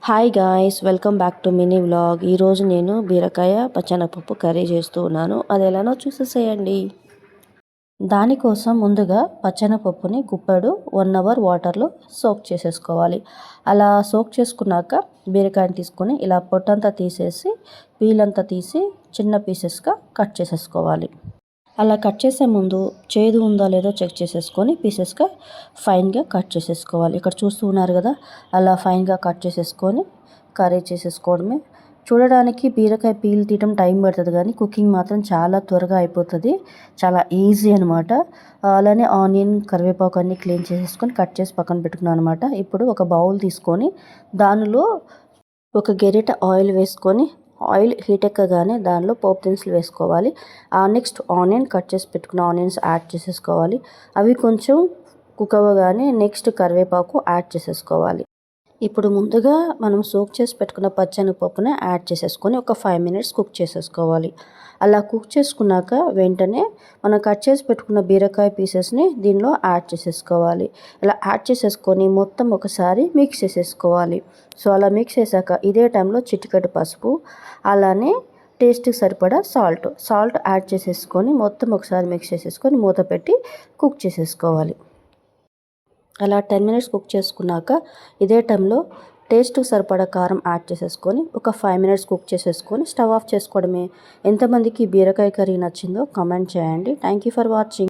Hi guys, welcome back to mini vlog. ఈరోజు నేను బీరకాయ పచ్చెనపప్పు కర్రీ చేస్తూ ఉన్నాను. అది ఎలానో చూసేసేయండి. దానికోసం ముందుగా పచ్చెనపప్పుని గుప్పెడు 1 అవర్ వాటర్లో సోక్ చేసేసుకోవాలి. అలా సోక్ చేసుకున్నాక బీరకాయని తీసుకొని ఇలా పొట్టంతా తీసేసి పీలంతా తీసి చిన్న పీసెస్గా కట్ చేసేసుకోవాలి. అలా కట్ చేసే ముందు చేదు ఉందో లేదో చెక్ చేసేసుకొని పీసెస్గా ఫైన్గా కట్ చేసేసుకోవాలి. ఇక్కడ చూస్తూ ఉన్నారు కదా, అలా ఫైన్గా కట్ చేసేసుకొని కర్రీ చేసేసుకోవడమే. చూడడానికి బీరకాయ పీల్ తీయడం టైం పడుతుంది, కానీ కుకింగ్ మాత్రం చాలా త్వరగా అయిపోతుంది. చాలా ఈజీ అనమాట. అలానే ఆనియన్, కరివేపాకు అన్నీ క్లీన్ చేసేసుకొని కట్ చేసి పక్కన పెట్టుకున్నాను అనమాట. ఇప్పుడు ఒక బౌల్ తీసుకొని దానిలో ఒక గెరిట ఆయిల్ వేసుకొని ఆయిల్ హీట్ ఎక్కగానే దానిలో పోపు దినుసులు వేసుకోవాలి. నెక్స్ట్ ఆనియన్ కట్ చేసి పెట్టుకున్న ఆనియన్స్ యాడ్ చేసేసుకోవాలి. అవి కొంచెం కుక్ అవ్వగానే నెక్స్ట్ కరివేపాకు యాడ్ చేసేసుకోవాలి. ఇప్పుడు ముందుగా మనం సోక్ చేసి పెట్టుకున్న పచ్చెనపప్పుని యాడ్ చేసేసుకొని ఒక 5 మినిట్స్ కుక్ చేసేసుకోవాలి. అలా కుక్ చేసుకున్నాక వెంటనే మనం కట్ చేసి పెట్టుకున్న బీరకాయ పీసెస్ని దీనిలో యాడ్ చేసేసుకోవాలి. ఇలా యాడ్ చేసేసుకొని మొత్తం ఒకసారి మిక్స్ చేసేసుకోవాలి. సో అలా మిక్స్ చేశాక ఇదే టైంలో చిటికెడు పసుపు, అలానే టేస్ట్కి సరిపడా సాల్ట్ యాడ్ చేసేసుకొని మొత్తం ఒకసారి మిక్స్ చేసేసుకొని మూత పెట్టి కుక్ చేసేసుకోవాలి. అలా 10 మినిట్స్ కుక్ చేసుకున్నాక ఇదే టైంలో టేస్ట్కి సరిపడా కారం యాడ్ చేసేసుకొని ఒక 5 మినిట్స్ కుక్ చేసేసుకొని స్టవ్ ఆఫ్ చేసుకోవడమే. ఎంతమందికి బీరకాయ కర్రీ నచ్చిందో కామెంట్ చేయండి. Thank you for watching.